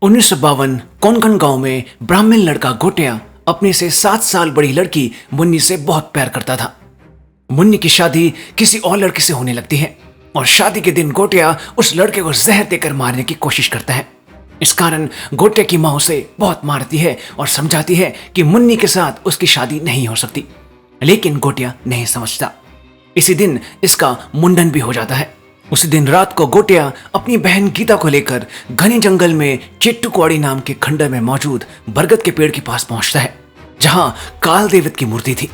1952 कोंकण गांव में ब्राह्मण लड़का गोटिया अपने से 7 साल बड़ी लड़की मुन्नी से बहुत प्यार करता था। मुन्नी की शादी किसी और लड़के से होने लगती है और शादी के दिन गोटिया उस लड़के को जहर देकर मारने की कोशिश करता है। इस कारण गोटिया की मां उसे बहुत मारती है और समझाती है कि मुन्नी के साथ उसकी शादी नहीं हो सकती, लेकिन गोटिया नहीं समझता। इसी दिन इसका मुंडन भी हो जाता है। उसी दिन रात को गोटिया अपनी बहन गीता को लेकर घने जंगल में चेट्टुकुआड़ी नाम के खंडर में मौजूद बरगद के पेड़ के पास पहुंचता है, जहां काल देवत की मूर्ति थी।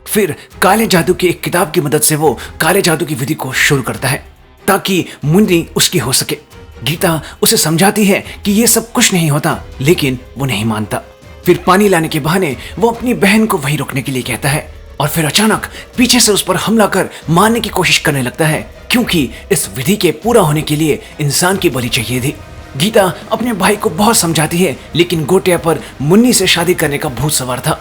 फिर काले जादू की एक किताब की मदद से वो काले जादू की विधि को शुरू करता है ताकि मुन्नी उसकी हो सके। गीता उसे समझाती है कि ये सब कुछ नहीं होता, लेकिन वो नहीं मानता। फिर पानी लाने के बहाने वो अपनी बहन को वहीं रोकने के लिए कहता है और फिर अचानक पीछे से उस पर हमला कर मारने की कोशिश करने लगता है, क्योंकि इस विधि के पूरा होने के लिए इंसान की बलि चाहिए थी। गीता अपने भाई को बहुत समझाती है, लेकिन गोटिया पर मुन्नी से शादी करने का भूत सवार था।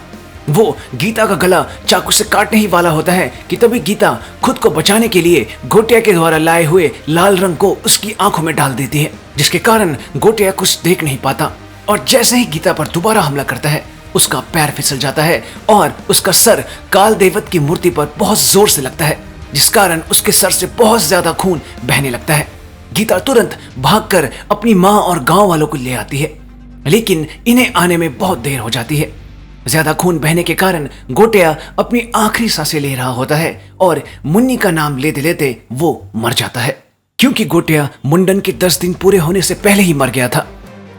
वो गीता का गला चाकू से काटने ही वाला होता है कि तभी गीता खुद को बचाने के लिए गोटिया के द्वारा लाए हुए लाल रंग को उसकी आंखों में डाल देती है, जिसके कारण गोटिया कुछ देख नहीं पाता। और जैसे ही गीता पर दोबारा हमला करता है, उसका पैर फिसल जाता है और उसका सर काल देवत की मूर्ति पर बहुत जोर से लगता है, जिस कारण उसके सर से बहुत ज्यादा खून बहने लगता है। गीता तुरंत भागकर अपनी मां और गांव वालों को ले आती है, लेकिन इन्हें आने में बहुत देर हो जाती है। ज्यादा खून बहने के कारण गोटिया अपनी आखिरी सांसें ले रहा होता है और मुन्नी का नाम लेते लेते वो मर जाता है, क्योंकि गोटिया मुंडन के 10 दिन पूरे होने से पहले ही मर गया था।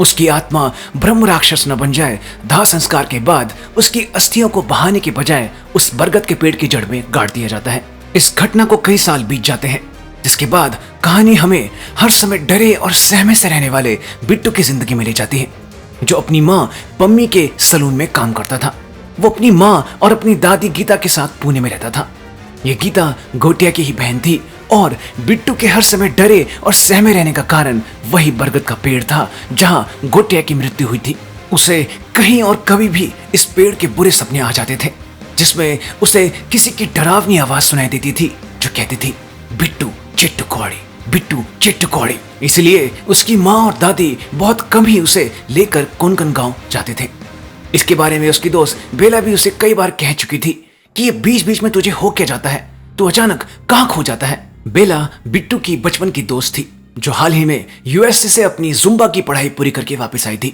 उसकी आत्मा ब्रह्म राक्षस न बन जाए, दाह संस्कार के बाद उसकी अस्थियों को बहाने के बजाय उस बरगद के पेड़ की जड़ में गाड़ दिया जाता है। इस घटना को कई साल बीत जाते हैं, जिसके बाद कहानी हमें हर समय डरे और सहमे से रहने वाले बिट्टू की जिंदगी में ले जाती है, जो अपनी माँ पम्मी के सलून में काम करता था। वो अपनी माँ और अपनी दादी गीता के साथ पुणे में रहता था। ये गीता गोटिया की ही बहन थी और बिट्टू के हर समय डरे और सहमे रहने का कारण वही बरगद का पेड़ था जहां गोटिया की मृत्यु हुई थी। उसे कहीं और कभी भी इस पेड़ के बुरे सपने आ जाते थे, जिसमें उसे किसी की डरावनी आवाज सुनाई देती थी जो कहती थी, बिट्टू चेट्टुकुआड़ी, बिट्टू चेट्टुकुआड़ी। इसलिए उसकी माँ और दादी बहुत कम ही उसे लेकर कोंकण गांव जाते थे। इसके बारे में उसकी दोस्त बेला भी उसे कई बार कह चुकी थी कि ये बीच बीच में तुझे हो क्या जाता है, तू अचानक कहाँ खो जाता है। बेला बिट्टू की बचपन की दोस्त थी, जो हाल ही में यूएसए से अपनी जुम्बा की पढ़ाई पूरी करके वापस आई थी।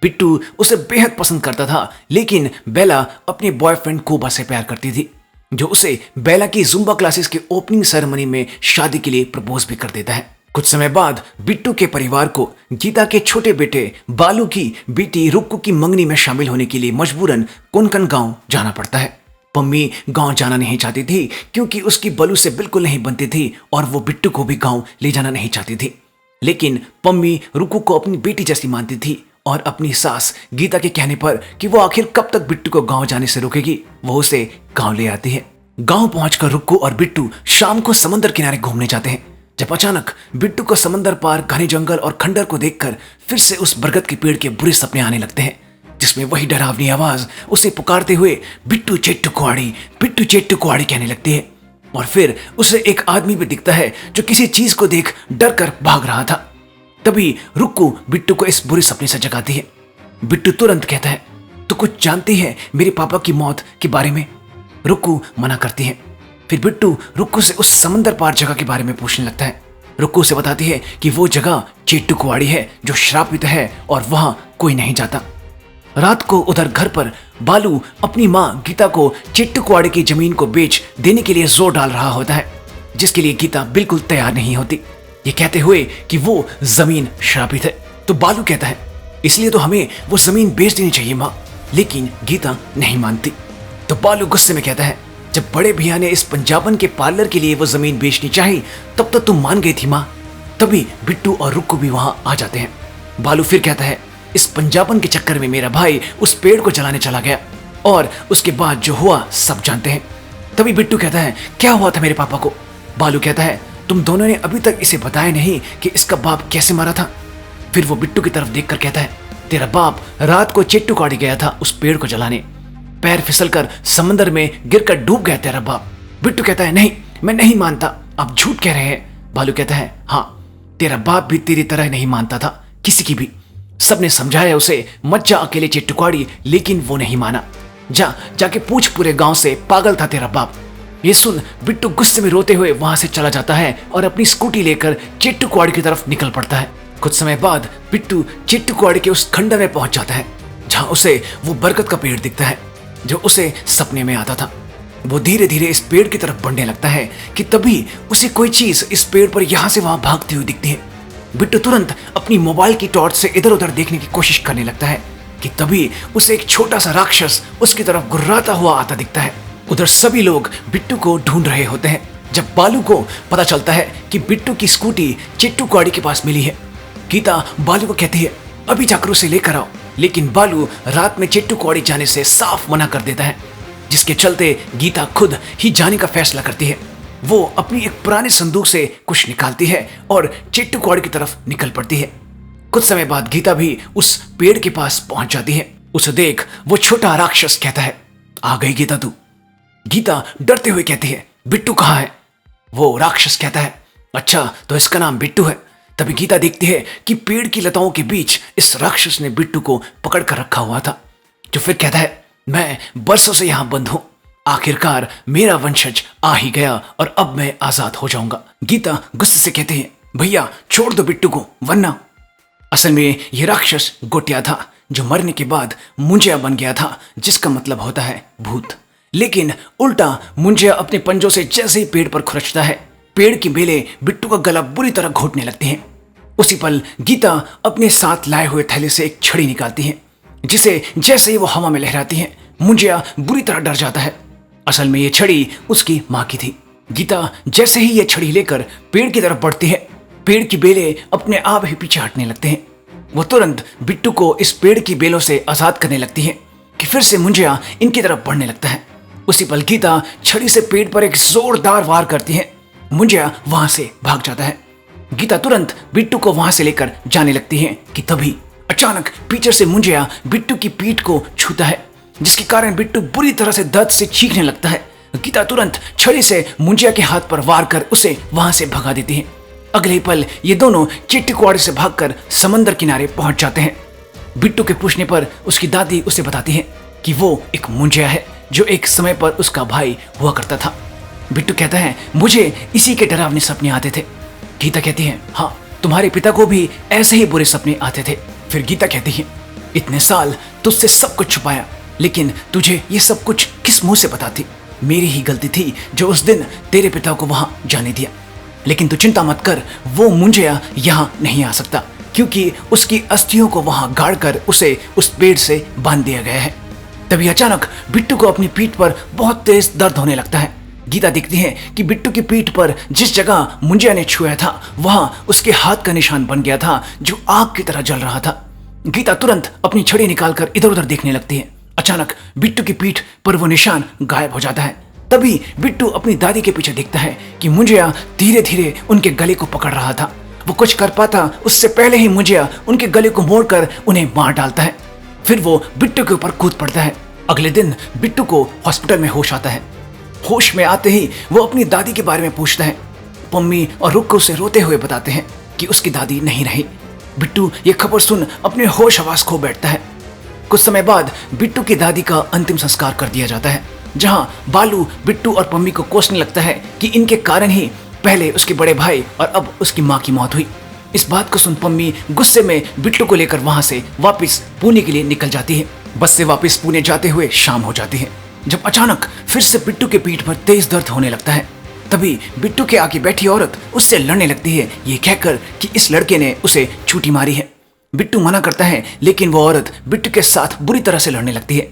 बिट्टू उसे बेहद पसंद करता था, लेकिन बेला अपने बॉयफ्रेंड कोबा से प्यार करती थी, जो उसे बेला की जुम्बा क्लासेस के ओपनिंग सेरेमनी में शादी के लिए प्रपोज भी कर देता है। कुछ समय बाद बिट्टू के परिवार को गीता के छोटे बेटे बालू की बेटी रुक्कू की मंगनी में शामिल होने के लिए मजबूरन कोंकण गांव जाना पड़ता है। पम्मी गांव जाना नहीं चाहती थी, क्योंकि उसकी बलू से बिल्कुल नहीं बनती थी और वो बिट्टू को भी गांव ले जाना नहीं चाहती थी। लेकिन पम्मी रुक्कू को अपनी बेटी जैसी मानती थी और अपनी सास गीता के कहने पर कि वो आखिर कब तक बिट्टू को गांव जाने से रोकेगी, वो उसे गांव ले आती है। गांव पहुंचकर रुक्कू और बिट्टू शाम को समंदर किनारे घूमने जाते हैं, जब अचानक बिट्टू को समंदर पार घने जंगल और खंडर को देखकर फिर से उस बरगद के पेड़ के बुरे सपने आने लगते हैं, जिसमें वही डरावनी आवाज उसे पुकारते हुए बिट्टू चेट्टुकुआड़ी कहने लगती है। और फिर उसे एक आदमी भी दिखता है जो किसी चीज को देख डर कर भाग रहा था। तभी रुक्कू बिट्टू को इस बुरे सपने से जगाती है। बिट्टू तुरंत कहता है, तू कुछ जानती है मेरे पापा की मौत के बारे में? रुक्कू मना करती है। फिर बिट्टू रुक्कू से उस समंदर पार जगह के बारे में पूछने लगता है। रुक्कू से बताती है कि वो जगह चेट्टुकुआड़ी है, जो श्रापित है और वहां कोई नहीं जाता। रात को उधर घर पर बालू अपनी माँ गीता को चेट्टुकुआड़ी की जमीन को बेच देने के लिए जोर डाल रहा होता है, जिसके लिए गीता बिल्कुल तैयार नहीं होती, ये कहते हुए कि वो जमीन श्रापित है। तो बालू कहता है, इसलिए तो हमें वो जमीन बेच देनी चाहिए माँ, लेकिन गीता नहीं मानती। तो बालू गुस्से में कहता है, जब बड़े भैया ने इस पंजाबन के पार्लर के लिए वो जमीन बेचनी चाहिए तब तो तुम मान गई थी माँ। तभी बिट्टू और रुक्कू भी वहां आ जाते हैं। बालू फिर कहता है, इस पंजाबन के चक्कर में मेरा भाई उस पेड़ को जलाने चला गया और उसके बाद जो हुआ सब जानते हैं। तभी बिट्टू कहता है, क्या हुआ था मेरे पापा को? बालू कहता है, तुम दोनों ने अभी तक इसे बताया नहीं कि इसका बाप कैसे मरा था। फिर वो बिट्टू की तरफ देखकर कहता है, तेरा बाप रात को चेट्टुकुआड़ी गया था उस पेड़ को जलाने, पैर फिसलकर समंदर में गिरकर डूब गया तेरा बाप। बिट्टू कहता है, नहीं, मैं नहीं मानता, आप झूठ कह रहे हैं। बालू कहता है, हाँ, तेरा बाप भी तेरी तरह नहीं मानता था किसी की भी। सबने समझाया उसे मत जा अकेले चिट्टू, लेकिन वो नहीं माना। जाके पूछ पूरे गांव से, पागल था तेरा बाप। ये सुन बिट्टू गुस्से में रोते हुए वहां से चला जाता है और अपनी स्कूटी लेकर चिट्टू की तरफ निकल पड़ता है। कुछ समय बाद बिट्टू चिट्टू के उस खंडर में पहुंच जाता है जहां उसे वो बरगद का पेड़ दिखता है जो उसे सपने में आता था। वो धीरे धीरे इस पेड़ की तरफ बढ़ने लगता है कि तभी उसे कोई चीज इस पेड़ पर यहां से वहां भागती हुई दिखती है। बिट्टू तुरंत अपनी मोबाइल की टॉर्च से इधर उधर देखने की कोशिश करने लगता है कि तभी उसे एक छोटा सा राक्षस उसकी तरफ गुर्राता हुआ आता दिखता है। उधर सभी लोग बिट्टू को ढूंढ रहे होते हैं। जब बालू को पता चलता है कि बिट्टू की स्कूटी चिट्टू के पास मिली है, गीता बालू को कहती है अभी जाकर उसे लेकर आओ, लेकिन बालू रात में चिट्टू जाने से साफ मना कर देता है, जिसके चलते गीता खुद ही जाने का फैसला करती है। वो अपनी एक पुराने संदूक से कुछ निकालती है और चिट्टू की तरफ निकल पड़ती है। कुछ समय बाद गीता भी उस पेड़ के पास पहुंच जाती है। उसे देख वो छोटा राक्षस कहता है आ गई गीता तू। गीता डरते हुए कहती है बिट्टू कहाँ है? वो राक्षस कहता है अच्छा तो इसका नाम बिट्टू है। तभी गीता देखती है कि पेड़ की लताओं के बीच इस राक्षस ने बिट्टू को पकड़ कर रखा हुआ था, जो फिर कहता है मैं बरसों से यहां बंद हूं, आखिरकार मेरा वंशज आ ही गया और अब मैं आजाद हो जाऊंगा। गीता गुस्से से कहती है भैया छोड़ दो बिट्टू को, वरना। असल में यह राक्षस गोटिया था जो मरने के बाद मुंजिया बन गया था, जिसका मतलब होता है भूत। लेकिन उल्टा मुंजिया अपने पंजों से जैसे ही पेड़ पर खुरचता है, पेड़ की बेलें बिट्टू का गला बुरी तरह घोटने लगती हैं। उसी पल गीता अपने साथ लाए हुए थैले से एक छड़ी निकालती है, जिसे जैसे ही वो हवा में लहराती है मुंजिया बुरी तरह डर जाता है। असल में ये छड़ी उसकी माँ की थी। गीता जैसे ही ये छड़ी लेकर पेड़ की तरफ बढ़ती है, पेड़ की बेलें अपने आप ही पीछे हटने लगते हैं। वो तुरंत बिट्टू को इस पेड़ की बेलों से आजाद करने लगती है कि फिर से मुंजिया इनकी तरफ बढ़ने लगता है। उसी पल गीता छड़ी से पेड़ पर एक जोरदार वार करती है। मुंजिया वहां से भाग जाता है। गीता तुरंत बिट्टू को वहां से लेकर जाने लगती है कि तभी अचानक पीछे से मुंजिया बिट्टू की पीठ को छूता है, जिसके कारण बिट्टू बुरी तरह से दर्द से चीखने लगता है। गीता तुरंत छड़ी से मुंजिया के हाथ पर वार कर उसे वहां से भगा देती है। अगले ही पल ये दोनों चिट्टू से भागकर समंदर किनारे पहुंच जाते हैं। बिट्टू के पूछने पर उसकी दादी उसे बताती है कि वो एक मुंजिया है जो एक समय पर उसका भाई हुआ करता था। बिट्टू कहता है मुझे इसी के डरावने सपने आते थे। गीता कहती है हाँ तुम्हारे पिता को भी ऐसे ही बुरे सपने आते थे। फिर गीता कहती है इतने साल तुझसे सब कुछ छुपाया, लेकिन तुझे ये सब कुछ किस मुंह से बताती? मेरी ही गलती थी जो उस दिन तेरे पिता को वहां जाने दिया। लेकिन तू चिंता मत कर, वो मुंजिया यहाँ नहीं आ सकता, क्योंकि उसकी अस्थियों को वहां गाड़ कर उसे उस पेड़ से बांध दिया गया है। तभी अचानक बिट्टू को अपनी पीठ पर बहुत तेज दर्द होने लगता है। गीता देखती है कि बिट्टू की पीठ पर जिस जगह मुंजिया ने छुआ था वहां उसके हाथ का निशान बन गया था जो आग की तरह जल रहा था। गीता तुरंत अपनी छड़ी निकालकर इधर उधर देखने लगती है। अचानक बिट्टू की पीठ पर वो निशान गायब हो जाता है। तभी बिट्टू अपनी दादी के पीछे देखता है कि मुंजिया धीरे धीरे उनके गले को पकड़ रहा था। वो कुछ कर पाता उससे पहले ही मुंजिया उनके गले को मोड़कर उन्हें मार डालता है। फिर वो बिट्टू के ऊपर कूद पड़ता है। अगले दिन बिट्टू को हॉस्पिटल में होश आता है। होश में आते ही वो अपनी दादी के बारे में पूछता है। पम्मी और रुक्को उसे रोते हुए बताते हैं कि उसकी दादी नहीं रही। बिट्टू ये खबर सुन अपने होश हवास खो बैठता है। कुछ समय बाद बिट्टू की दादी का अंतिम संस्कार कर दिया जाता है, जहां बालू बिट्टू और पम्मी को कोसने लगता है कि इनके कारण ही पहले उसके बड़े भाई और अब उसकी माँ की मौत हुई। इस बात को सुन पम्मी गुस्से में बिट्टू को लेकर वहां से वापस पुणे के लिए निकल जाती है। बस से वापस पुणे जाते हुए शाम हो जाती है, जब अचानक फिर से बिट्टू के पीठ पर तेज दर्द होने लगता है। तभी बिट्टू के आगे बैठी औरत उससे लड़ने लगती है, ये कहकर कि इस लड़के ने उसे चूटी मारी है। बिट्टू मना करता है, लेकिन वो औरत बिट्टू के साथ बुरी तरह से लड़ने लगती है।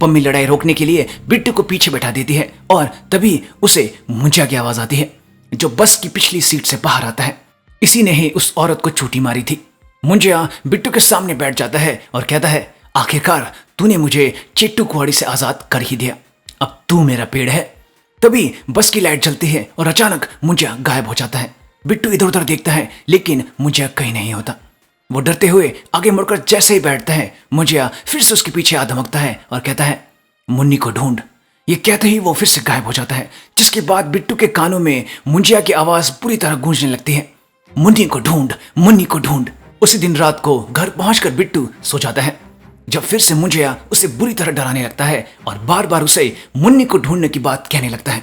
पम्मी लड़ाई रोकने के लिए बिट्टू को पीछे बैठा देती है और तभी उसे मुंजिया की आवाज आती है, जो बस की पिछली सीट से बाहर आता है। इसी ने ही उस औरत को चूटी मारी थी। मुंजिया बिट्टू के सामने बैठ जाता है और कहता है आखिरकार तूने मुझे चिट्टू से आजाद कर ही दिया, अब तू मेरा पेड़ है। तभी बस की लाइट जलती है और अचानक मुंजिया गायब हो जाता है। बिट्टू इधर उधर देखता है, लेकिन मुंजिया कहीं नहीं होता। वो डरते हुए आगे मुड़कर जैसे ही बैठता है, मुंजिया फिर से उसके पीछे आ धमकता है और कहता है मुन्नी को ढूंढ। ये कहते ही वो फिर से गायब हो जाता है, जिसके बाद बिट्टू के कानों में मुंजिया की आवाज पूरी तरह गूंजने लगती है, मुन्नी को ढूंढ, मुन्नी को ढूंढ। उसी दिन रात को घर पहुंचकर बिट्टू सो जाता है, जब फिर से मुंजिया उसे बुरी तरह डराने लगता है और बार बार उसे मुन्नी को ढूंढने की बात कहने लगता है।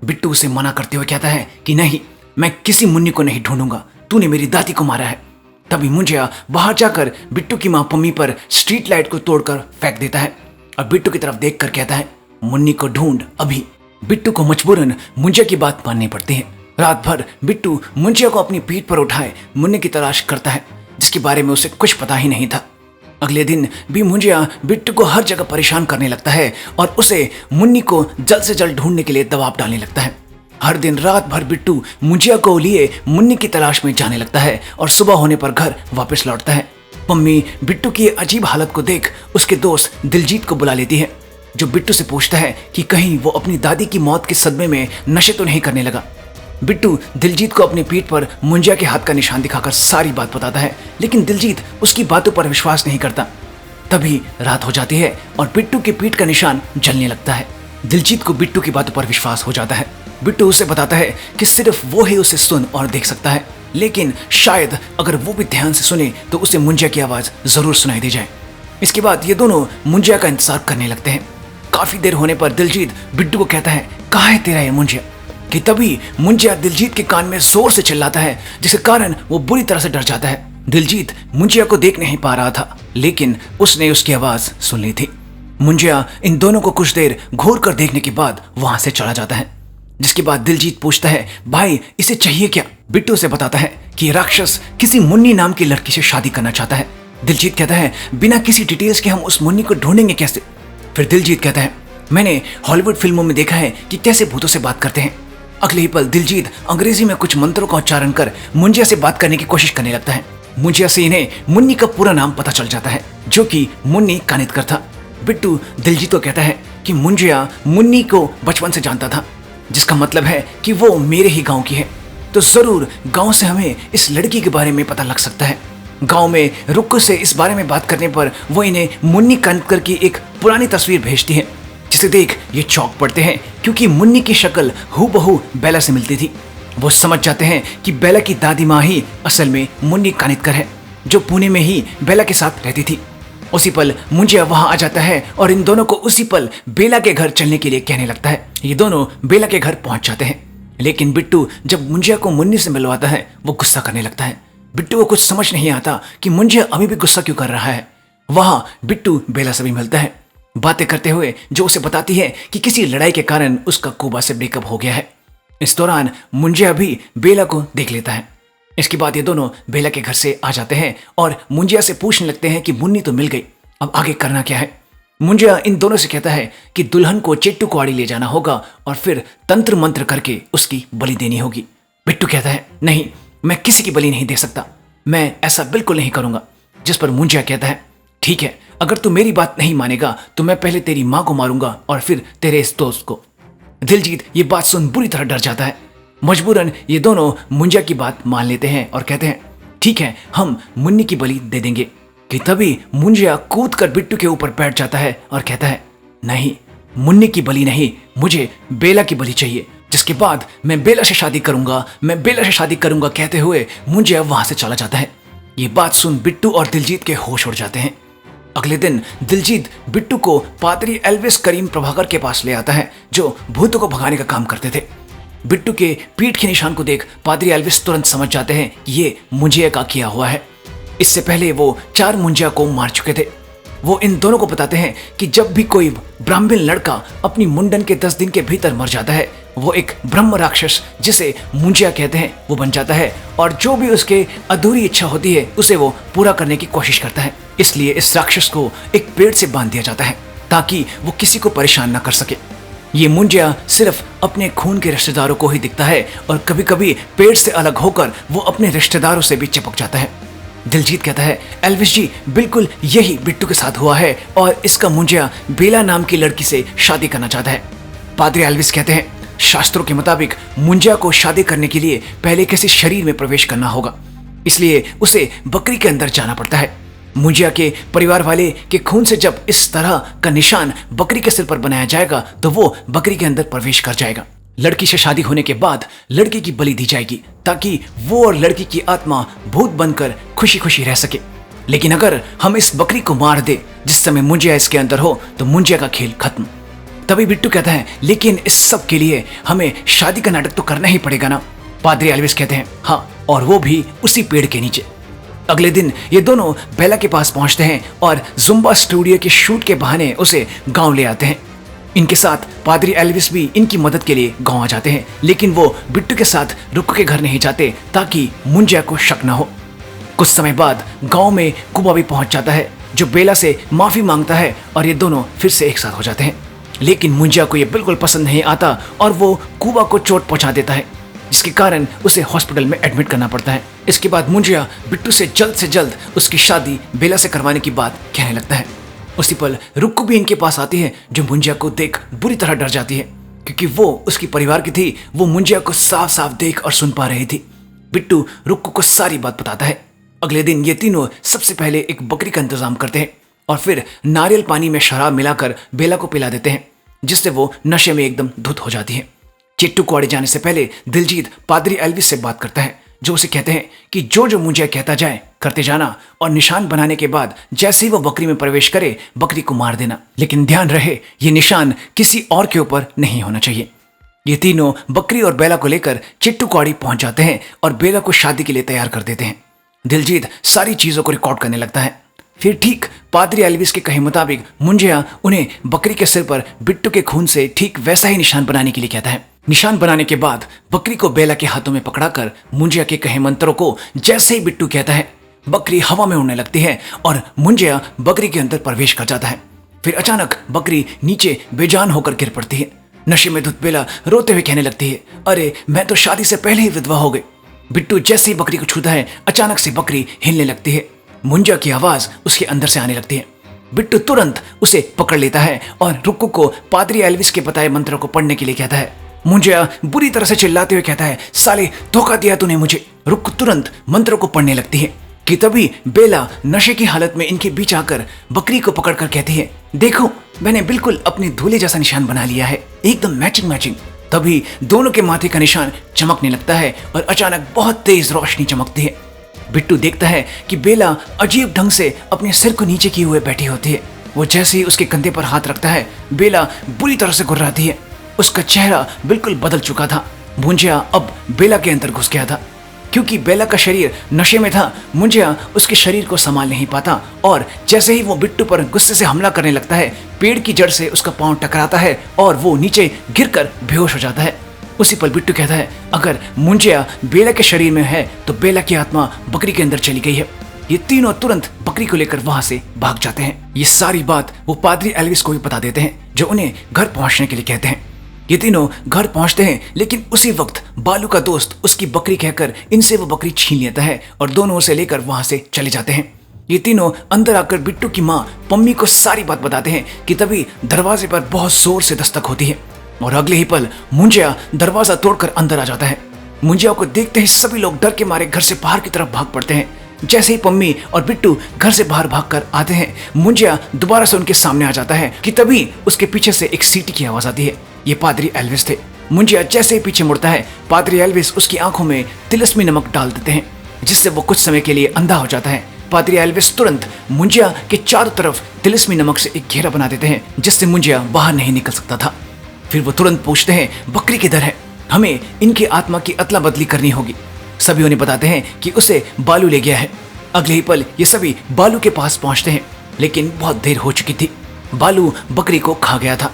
बिट्टू उसे मना करते हुए कहता है कि नहीं, मैं किसी मुन्नी को नहीं ढूंढूंगा, तूने मेरी दादी को मारा है। तभी मुंजिया बाहर जाकर बिट्टू की माँ पम्मी पर स्ट्रीट लाइट को तोड़कर फेंक देता है और बिट्टू की तरफ देखकर कहता है, मुन्नी को ढूंढ अभी। बिट्टू को मजबूरन मुंजिया की बात माननी पड़ती है। रात भर बिट्टू मुंजिया को अपनी पीठ पर उठाए मुन्नी की तलाश करता है, जिसके बारे में उसे कुछ पता ही नहीं था। अगले दिन भी मुंजिया बिट्टू को हर जगह परेशान करने लगता है और उसे मुन्नी को जल्द से जल्द ढूंढने के लिए दबाव डालने लगता है। हर दिन रात भर बिट्टू मुंजिया को लिए मुन्नी की तलाश में जाने लगता है और सुबह होने पर घर वापस लौटता है। पम्मी बिट्टू की अजीब हालत को देख उसके दोस्त दिलजीत को बुला लेती है, जो बिट्टू से पूछता है कि कहीं वो अपनी दादी की मौत के सदमे में नशे तो नहीं करने लगा। बिट्टू दिलजीत को अपनी पीठ पर मुंजिया के हाथ का निशान दिखाकर सारी बात बताता है, लेकिन दिलजीत उसकी बातों पर विश्वास नहीं करता। तभी रात हो जाती है और बिट्टू की पीठ का निशान जलने लगता है। दिलजीत को बिट्टू की बातों पर विश्वास हो जाता है। बिट्टू उसे बताता है कि सिर्फ वो ही उसे सुन और देख सकता है, लेकिन शायद अगर वो भी ध्यान से सुने तो उसे मुंजिया की आवाज जरूर सुनाई दे जाए। इसके बाद ये दोनों मुंजिया का इंतजार करने लगते हैं। काफी देर होने पर दिलजीत बिट्टू को कहता है, कहाँ है तेरा ये मुंजिया? कि तभी मुंजिया दिलजीत के कान में जोर से चिल्लाता है, जिसके कारण वो बुरी तरह से डर जाता है। दिलजीत मुंजिया को देख नहीं पा रहा था, लेकिन उसने उसकी आवाज सुन ली थी। मुंजिया इन दोनों को कुछ देर घूर कर देखने के बाद वहां से चला जाता है, जिसके बाद दिलजीत पूछता है, भाई इसे चाहिए क्या? बिट्टू से बताता है कि राक्षस किसी मुन्नी नाम की लड़की से शादी करना चाहता है। दिलजीत कहता है, बिना किसी डिटेल्स के हम उस मुन्नी को ढूंढेंगे कैसे? फिर दिलजीत कहता है, मैंने हॉलीवुड फिल्मों में देखा है कि कैसे भूतों से बात करते हैं। अगले ही पल दिलजीत अंग्रेजी में कुछ मंत्रों का उच्चारण कर मुंजिया से बात करने की कोशिश करने लगता है। मुंजिया से इन्हें मुन्नी का पूरा नाम पता चल जाता है, जो कि मुन्नी कानितकर था। बिट्टू दिलजीत को कहता है कि मुंजिया मुन्नी को बचपन से जानता था, जिसका मतलब है कि वो मेरे ही गांव की है, तो जरूर गांव से हमें इस लड़की के बारे में पता लग सकता है। गांव में रुक्कू से इस बारे में बात करने पर वो इन्हें मुन्नी कानितकर की एक पुरानी तस्वीर भेजती है, जिसे देख ये चौंक पड़ते हैं, क्योंकि मुन्नी की शक्ल हूबहू बेला से मिलती थी। वो समझ जाते हैं कि बेला की दादी माँ ही असल में मुन्नी कानितकर है, जो पुणे में ही बेला के साथ रहती थी। उसी पल मुंजिया वहां आ जाता है और इन दोनों को उसी पल बेला के घर चलने के लिए कहने लगता है। ये दोनों बेला के घर पहुंच जाते हैं, लेकिन बिट्टू जब मुंजिया को मुन्नी से मिलवाता है वो गुस्सा करने लगता है। बिट्टू को कुछ समझ नहीं आता कि मुंजिया अभी भी गुस्सा क्यों कर रहा है। वहां बिट्टू बेला से भी मिलता है, बातें करते हुए जो उसे बताती है कि किसी लड़ाई के कारण उसका कोबा से ब्रेकअप हो गया है। इस दौरान मुंजिया भी बेला को देख लेता है। इसके बाद ये दोनों बेला के घर से आ जाते हैं और मुंजिया से पूछने लगते हैं कि मुन्नी तो मिल गई, अब आगे करना क्या है? मुंजिया इन दोनों से कहता है कि दुल्हन को चिट्टूकुआड़ी ले जाना होगा और फिर तंत्र मंत्र करके उसकी बलि देनी होगी। बिट्टू कहता है, नहीं, मैं किसी की बलि नहीं दे सकता, मैं ऐसा बिल्कुल नहीं करूंगा। जिस पर मुंजिया कहता है, ठीक है, अगर तू मेरी बात नहीं मानेगा तो मैं पहले तेरी माँ को मारूंगा और फिर तेरे इस दोस्त को। दिलजीत ये बात सुन बुरी तरह डर जाता है। मजबूरन ये दोनों मुंजिया की बात मान लेते हैं और कहते हैं, ठीक है, हम मुन्नी की बलि दे देंगे। कि तभी मुंजिया कूद कर बिट्टू के ऊपर बैठ जाता है और कहता है, नहीं, मुन्नी की बलि नहीं, मुझे बेला की बलि चाहिए, जिसके बाद मैं बेला से शादी करूंगा, मैं बेला से शादी करूंगा कहते हुए मुंजिया वहां से चला जाता है। ये बात सुन बिट्टू और दिलजीत के होश उड़ जाते हैं। अगले दिन दिलजीत बिट्टू को पादरी एल्विस करीम प्रभाकर के पास ले आता है, जो भूतों को भगाने का काम करते थे। बिट्टू के पीठ के निशान को देख पादरी एल्विस तुरंत समझ जाते हैं कि ये मुंजिया का किया हुआ है। इससे पहले वो 4 मुंजिया को मार चुके थे। वो इन दोनों को बताते हैं कि जब भी कोई ब्राह्मण लड़का अपनी मुंडन के 10 दिन के भीतर मर जाता है, वो एक ब्रह्म राक्षस, जिसे मुंजिया कहते हैं, वो बन जाता है और जो भी उसके अधूरी इच्छा होती है उसे वो पूरा करने की कोशिश करता है। इसलिए इस राक्षस को एक पेड़ से बांध दिया जाता है ताकि वो किसी को परेशान ना कर सके। ये मुंजिया सिर्फ अपने खून के रिश्तेदारों को ही दिखता है और कभी कभी पेड़ से अलग होकर वो अपने रिश्तेदारों से भी चिपक जाता है। दिलजीत कहता है, एल्विस जी, बिल्कुल यही बिट्टू के साथ हुआ है और इसका मुंजिया बेला नाम की लड़की से शादी करना चाहता है। पादरी एल्विस कहते हैं, शास्त्रों के मुताबिक मुंजिया को शादी करने के लिए पहले किसी शरीर में प्रवेश करना होगा, इसलिए उसे बकरी के अंदर जाना पड़ता है। मुंजिया के परिवार वाले के खून से जब इस तरह का निशान बकरी के सिर पर बनाया जाएगा तो वो बकरी के अंदर प्रवेश कर जाएगा। लड़की से शादी होने के बाद लड़के की बलि दी जाएगी ताकि वो और लड़की की आत्मा भूत बनकर खुशी खुशी रह सके। लेकिन अगर हम इस बकरी को मार दे जिस समय मुंजिया इसके अंदर हो तो मुंजिया का खेल खत्म। तभी बिट्टू कहता है लेकिन इस सब के लिए हमें शादी का नाटक तो करना ही पड़ेगा ना। पादरी एल्विस कहते हैं हाँ, और वो भी उसी पेड़ के नीचे। अगले दिन ये दोनों बेला के पास पहुंचते हैं और जुम्बा स्टूडियो के शूट के बहाने उसे गांव ले आते हैं। इनके साथ पादरी एल्विस भी इनकी मदद के लिए गांव आ जाते हैं, लेकिन वो बिट्टू के साथ रुक्कू के घर नहीं जाते ताकि मुंजिया को शक न हो। कुछ समय बाद गांव में कुबा भी पहुंच जाता है जो बेला से माफी मांगता है और ये दोनों फिर से एक साथ हो जाते हैं। लेकिन मुंजिया को ये बिल्कुल पसंद नहीं आता और वो कुबा को चोट पहुंचा देता है जिसके कारण उसे हॉस्पिटल में एडमिट करना पड़ता है। इसके बाद मुंजिया बिट्टू से जल्द उसकी शादी बेला से करवाने की बात कहने लगता है। उसी पल रुक्कू भी इनके पास आती है जो मुंजिया को देख बुरी तरह डर जाती है क्योंकि वो उसकी परिवार की थी। वो मुंजिया को साफ साफ देख और सुन पा रही थी। बिट्टू रुक्कू को सारी बात बताता है। अगले दिन ये तीनों सबसे पहले एक बकरी का इंतजाम करते हैं और फिर नारियल पानी में शराब मिलाकर बेला को पिला देते हैं जिससे वो नशे में एकदम धुत हो जाती है। चिट्टू को अड़े जाने से पहले दिलजीत पादरी एल्विस से बात करता है जो उसे कहते हैं कि जो मुंजिया कहता जाए करते जाना और निशान बनाने के बाद जैसे ही वो बकरी में प्रवेश करे बकरी को मार देना, लेकिन ध्यान रहे ये निशान किसी और के ऊपर नहीं होना चाहिए। ये तीनों बकरी और बेला को लेकर चिट्टू कौड़ी पहुंच जाते हैं और बेला को शादी के लिए तैयार कर देते हैं। दिलजीत सारी चीजों को रिकॉर्ड करने लगता है। फिर ठीक पादरी एल्विस के कहे मुताबिक मुंजिया उन्हें बकरी के सिर पर बिट्टू के खून से ठीक वैसा ही निशान बनाने के लिए कहता है। निशान बनाने के बाद बकरी को बेला के हाथों में पकड़ाकर मुंजिया के कहे मंत्रों को जैसे ही बिट्टू कहता है बकरी हवा में उड़ने लगती है और मुंजिया बकरी के अंदर प्रवेश कर जाता है। फिर अचानक बकरी नीचे बेजान होकर गिर पड़ती है। नशे में धुत बेला रोते हुए कहने लगती है अरे मैं तो शादी से पहले ही विधवा हो गई। बिट्टू जैसे ही बकरी को छूता है अचानक से बकरी हिलने लगती है। मुंजिया की आवाज उसके अंदर से आने लगती है। बिट्टू तुरंत उसे पकड़ लेता है और रुक्कू को पादरी एल्विस के बताए मंत्रों को पढ़ने के लिए कहता है। मुंजिया बुरी तरह से चिल्लाते हुए कहता है साले धोखा दिया तूने मुझे। रुक्कू तुरंत मंत्रों को पढ़ने लगती है कि तभी बेला नशे की हालत में इनके बीच आकर बकरी को पकड़कर कहती है देखो मैंने बिल्कुल अपने दूल्हे जैसा निशान बना लिया है, एकदम मैचिंग। तभी दोनों के माथे का निशान चमकने लगता है और अचानक बहुत तेज रोशनी चमकती है। बिट्टू देखता है कि बेला अजीब ढंग से अपने सिर को नीचे किए हुए बैठी होती है। वो जैसे ही उसके कंधे पर हाथ रखता है बेला बुरी तरह से गुर्राती है। उसका चेहरा बिल्कुल बदल चुका था। मुंजिया अब बेला के अंदर घुस गया था। क्योंकि बेला का शरीर नशे में था मुंजिया उसके शरीर को संभाल नहीं पाता और जैसे ही वो बिट्टू पर गुस्से से हमला करने लगता है पेड़ की जड़ से उसका पांव टकराता है और वो नीचे गिरकर बेहोश हो जाता है। उसी पल बिट्टू कहता है अगर मुंजिया बेला के शरीर में है तो बेला की आत्मा बकरी के अंदर चली गई है। ये तीनों तुरंत बकरी को लेकर वहां से भाग जाते हैं। ये सारी बात वो पादरी एल्विस को भी बता देते हैं जो उन्हें घर पहुंचने के लिए कहते हैं। ये तीनों घर पहुंचते हैं लेकिन उसी वक्त बालू का दोस्त उसकी बकरी कहकर इनसे वो बकरी छीन लेता है और दोनों उसे लेकर वहां से चले जाते हैं। ये तीनों अंदर आकर बिट्टू की माँ पम्मी को सारी बात बताते हैं कि तभी दरवाजे पर बहुत जोर से दस्तक होती है और अगले ही पल मुंजिया दरवाजा तोड़कर अंदर आ जाता है। मुंजिया को देखते ही सभी लोग डर के मारे घर से बाहर की तरफ भाग पड़ते हैं। जैसे ही पम्मी और बिट्टू घर से बाहर भागकर आते हैं मुंजिया दोबारा से उनके सामने आ जाता है कि तभी उसके पीछे से एक सीटी की आवाज आती है। ये पादरी एल्विस थे। मुंजिया जैसे ही पीछे मुड़ता है पादरी एल्विस उसकी आंखों में तिलिस्मी नमक डाल देते हैं जिससे वो कुछ समय के लिए अंधा हो जाता है। पादरी एल्विस तुरंत मुंजिया के चारों तरफ तिलिस्मी नमक से एक घेरा बना देते हैं जिससे मुंजिया बाहर नहीं निकल सकता था। फिर वो तुरंत पूछते हैं बकरी किधर है, हमें इनकी आत्मा की अदला बदली करनी होगी। सभी उन्हें बताते हैं कि उसे बालू ले गया है। अगले ही पल ये सभी बालू के पास पहुंचते हैं लेकिन बहुत देर हो चुकी थी। बालू बकरी को खा गया था।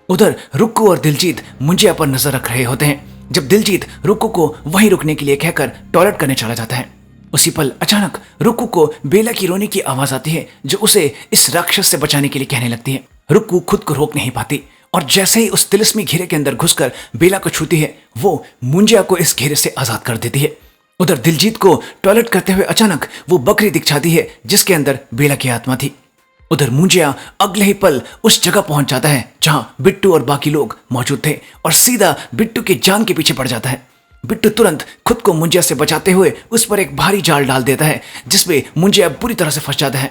उधर रुक्कू और दिलजीत मुंजिया पर नजर रख रहे होते हैं जब दिलजीत रुक्कू को वहीं रुकने के लिए कहकर टॉयलेट करने चला जाता है। उसी पल अचानक रुक्कू को बेला की रोने की आवाज आती है जो उसे इस राक्षस से बचाने के लिए कहने लगती है। रुक्कू खुद को रोक नहीं पाती और जैसे ही उस तिलिस्मी घेरे के अंदर घुसकर बेला को छूती है वो मुंजिया को इस घेरे से आजाद कर देती है। उधर दिलजीत को टॉयलेट करते हुए अचानक वो बकरी दिख जाती है जिसके अंदर बेला की आत्मा थी। उधर मुंजिया अगले ही पल उस जगह पहुंच जाता है जहां बिट्टू और बाकी लोग मौजूद थे और सीधा बिट्टू की जान के पीछे पड़ जाता है। बिट्टू तुरंत खुद को मुंजिया से बचाते हुए उस पर एक भारी जाल डाल देता है जिसमें मुंजिया बुरी तरह से फंस जाता है।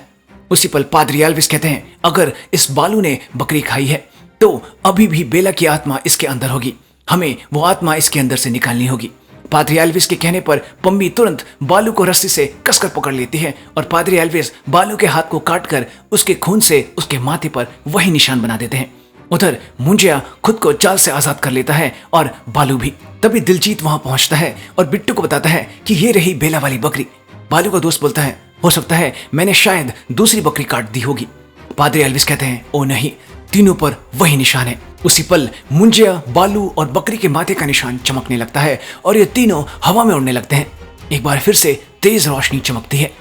उसी पल पादरी एल्विस कहते हैं अगर इस बालू ने बकरी खाई है तो अभी भी बेला की आत्मा इसके अंदर होगी हमें वो आत्मा इसके अंदर से निकालनी होगी। पादरी एल्विस के कहने पर पम्मी तुरंत बालू को रस्सी से कसकर पकड़ लेती है और पादरी एल्विस बालू के हाथ को काटकर उसके खून से उसके माथे पर वही निशान बना देते हैं। उधर मुंजिया खुद को जाल से आजाद कर लेता है और बालू भी। तभी दिलजीत वहां पहुंचता है और बिट्टू को बताता है कि ये रही बेला वाली बकरी। बालू का दोस्त बोलता है, हो सकता है मैंने शायद दूसरी बकरी काट दी होगी। पादरी एल्विस कहते हैं, ओ नहीं, तीनों पर वही निशान है। उसी पल मुंजिया, बालू और बकरी के माथे का निशान चमकने लगता है और ये तीनों हवा में उड़ने लगते हैं। एक बार फिर से तेज रोशनी चमकती है।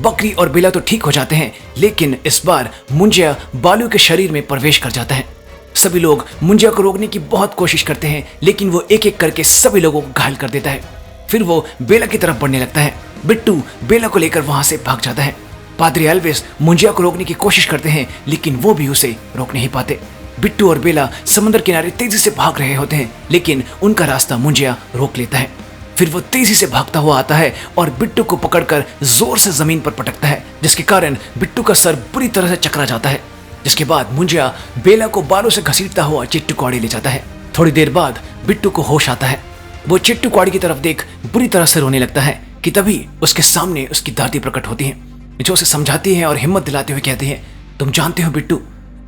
बकरी और बेला तो ठीक हो जाते हैं, लेकिन इस बार मुंजिया बालू के शरीर में प्रवेश कर जाता है। सभी लोग मुंजिया को रोकने की बहुत कोशिश करते हैं, लेकिन वो एक एक करके सभी लोगों को घायल कर देता है। फिर वो बेला की तरफ बढ़ने लगता है। बिट्टू बेला को लेकर वहां से भाग जाता है। पादरी एल्विस मुंजिया को रोकने की कोशिश करते हैं, लेकिन वो भी उसे रोक नहीं पाते। बिट्टू और बेला समुद्र किनारे तेजी से भाग रहे होते हैं, लेकिन उनका रास्ता मुंजिया रोक लेता है। फिर वो तेजी से भागता हुआ आता है और बिट्टू को पकड़कर जोर से जमीन पर पटकता है, जिसके कारण बिट्टू का सर बुरी तरह से चकरा जाता है। जिसके बाद मुंजिया बेला को बालों से घसीटता हुआ चिट्टू कौड़ी ले जाता है। थोड़ी देर बाद बिट्टू को होश आता है। वो चिट्टू कौड़ी की तरफ देख बुरी तरह से रोने लगता है कि तभी उसके सामने उसकी दादी प्रकट होती है, जो उसे समझाती है और हिम्मत दिलाते हुए कहती है, तुम जानते हो बिट्टू,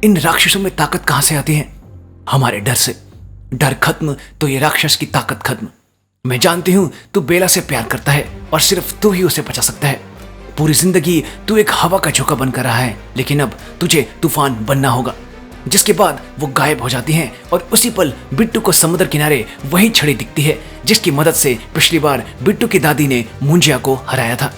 इन राक्षसों में ताकत कहां से आती है? हमारे डर से। डर खत्म तो ये राक्षस की ताकत खत्म। मैं जानती हूं तू बेला से प्यार करता है और सिर्फ तू ही उसे बचा सकता है। पूरी जिंदगी तू एक हवा का झोंका बनकर रहा है, लेकिन अब तुझे तूफान बनना होगा। जिसके बाद वो गायब हो जाती हैं और उसी पल बिट्टू को समुद्र किनारे वही छड़ी दिखती है जिसकी मदद से पिछली बार बिट्टू की दादी ने मुंजिया को हराया था।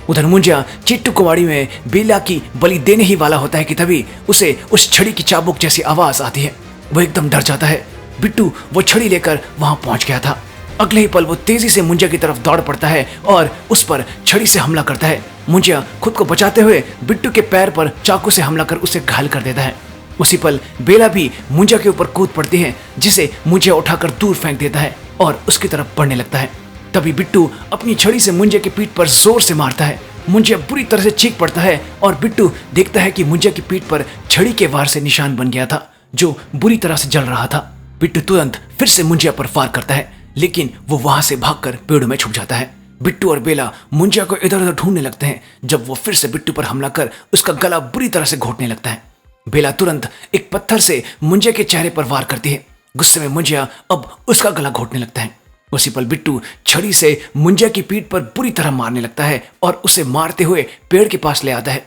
उधर मुंजिया चिट्टू कुवाड़ी में बेला की बलि देने ही वाला होता है कि तभी उसे उस छड़ी की चाबुक जैसी आवाज आती है। वो एकदम डर जाता है। बिट्टू वो छड़ी लेकर वहां पहुंच गया था। अगले ही पल वो तेजी से मुंजिया की तरफ दौड़ पड़ता है और उस पर छड़ी से हमला करता है। मुंजिया खुद को बचाते हुए बिट्टू के पैर पर चाकू से हमला कर उसे घायल कर देता है। उसी पल बेला भी मुंजिया के ऊपर कूद पड़ती है, जिसे मुंजिया उठाकर दूर फेंक देता है और उसकी तरफ बढ़ने लगता है। तभी बिट्टू अपनी छड़ी से मुंजिया की पीठ पर जोर से मारता है। मुंजिया बुरी तरह से चीख पड़ता है और बिट्टू देखता है कि मुंजिया की पीठ पर छड़ी के वार से निशान बन गया था, जो बुरी तरह से जल रहा था। बिट्टू तुरंत फिर से मुंजिया पर फार करता है, लेकिन वो वहां से भागकर पेड़ों में छुप जाता है। बिट्टू और बेला मुंजिया को इधर उधर ढूंढने लगते हैं, जब वो फिर से बिट्टू पर हमला कर उसका गला बुरी तरह से घोटने लगता है। बेला तुरंत एक पत्थर से मुंजिया के चेहरे पर वार करती है। गुस्से में मुंजिया अब उसका गला घोटने लगता है। उसी पल बिट्टू छड़ी से मुंजिया की पीठ पर बुरी तरह मारने लगता है और उसे मारते हुए पेड़ के पास ले आता है।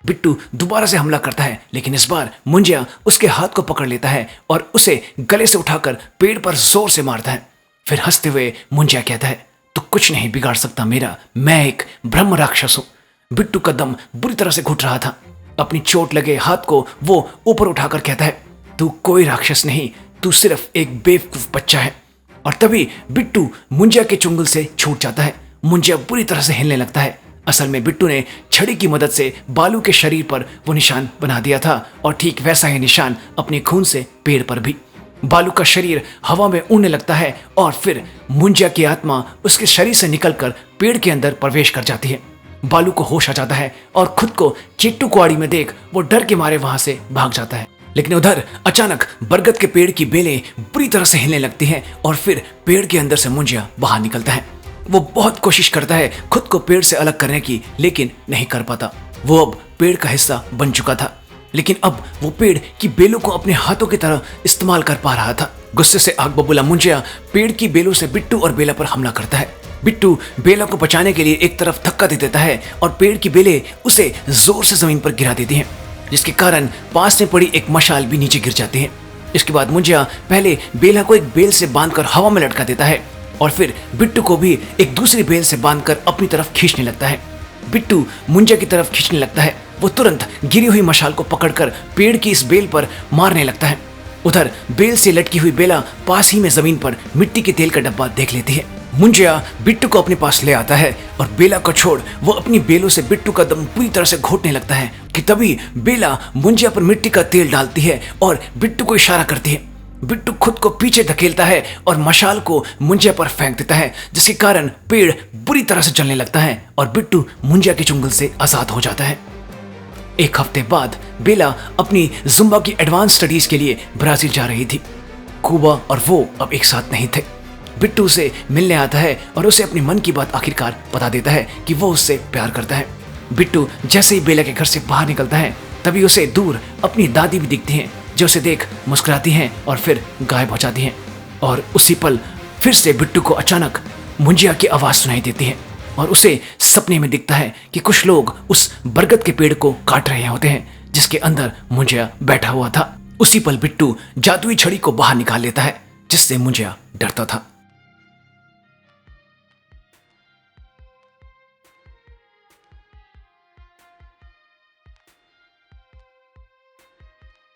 बिट्टू दोबारा से हमला करता है, लेकिन इस बार मुंजिया उसके हाथ को पकड़ लेता है और उसे गले से उठाकर पेड़ पर जोर से मारता है। फिर हंसते हुए मुंजिया कहता है, तू कुछ नहीं बिगाड़ सकता मेरा, मैं एक ब्रह्म राक्षस हूं। बिट्टू का दम बुरी तरह से घुट रहा था। अपनी चोट लगे हाथ को वो ऊपर उठाकर कहता है, तू कोई राक्षस नहीं, तू सिर्फ एक बेवकूफ बच्चा है। और तभी बिट्टू मुंजिया के चुंगल से छूट जाता है। मुंजिया बुरी तरह से हिलने लगता है। असल में बिट्टू ने छड़ी की मदद से बालू के शरीर पर वो निशान बना दिया था और ठीक वैसा ही निशान अपने खून से पेड़ पर भी। बालू का शरीर हवा में उड़ने लगता है और फिर मुंजिया की आत्मा उसके शरीर से निकलकर पेड़ के अंदर प्रवेश कर जाती है। बालू को होश आ जाता है और खुद को चिट्टू कुआड़ी में देख वो डर के मारे वहां से भाग जाता है। लेकिन उधर अचानक बरगद के पेड़ की बेलें बुरी तरह से हिलने लगती हैं और फिर पेड़ के अंदर से मुंजिया बाहर निकलता है। वो बहुत कोशिश करता है खुद को पेड़ से अलग करने की, लेकिन नहीं कर पाता। वो अब पेड़ का हिस्सा बन चुका था, लेकिन अब वो पेड़ की बेलों को अपने हाथों की तरह इस्तेमाल कर पा रहा था। गुस्से से आग बबूला मुंजिया पेड़ की बेलों से बिट्टू और बेला पर हमला करता है। बिट्टू बेला को बचाने के लिए एक तरफ धक्का दे देता है और पेड़ की बेलें उसे जोर से जमीन पर गिरा देती हैं, जिसके कारण पास में पड़ी एक मशाल भी नीचे गिर जाती है। इसके बाद मुंजिया पहले बेला को एक बेल से बांधकर हवा में लटका देता है और फिर बिट्टू को भी एक दूसरी बेल से बांधकर अपनी तरफ खींचने लगता है। बिट्टू मुंजिया की तरफ खींचने लगता है। वो तुरंत गिरी हुई मशाल को पकड़कर पेड़ की इस बेल पर मारने लगता है। उधर बेल से लटकी हुई बेला पास ही में जमीन पर मिट्टी के तेल का डब्बा देख लेती है। मुंजिया बिट्टू को अपने पास ले आता है और बेला को छोड़ वो अपनी बेलों से बिट्टू का दम पूरी तरह से घोटने लगता है कि तभी बेला मुंजिया पर मिट्टी का तेल डालती है और बिट्टू को इशारा करती है। बिट्टू खुद को पीछे धकेलता है और मशाल को मुंजिया पर फेंक देता है, जिसके कारण पेड़ बुरी तरह से जलने लगता है और बिट्टू मुंजिया के चुंगल से आजाद हो जाता है। एक हफ्ते बाद बेला अपनी जुम्बा की एडवांस स्टडीज के लिए ब्राजील जा रही थी। महबूबा और वो अब एक साथ नहीं थे। बिट्टू उसे मिलने आता है और उसे अपनी मन की बात आखिरकार बता देता है कि वो उससे प्यार करता है। बिट्टू जैसे ही बेला के घर से बाहर निकलता है तभी उसे दूर अपनी दादी भी दिखती हैं, जो उसे देख मुस्कुराती हैं और फिर गायब हो जाती हैं। और उसी पल फिर से बिट्टू को अचानक मुंजिया की आवाज़ सुनाई देती है और उसे सपने में दिखता है कि कुछ लोग उस बरगद के पेड़ को काट रहे होते हैं जिसके अंदर मुंजिया बैठा हुआ था। उसी पल बिट्टू जादुई छड़ी को बाहर निकाल लेता है जिससे मुंजिया डरता था।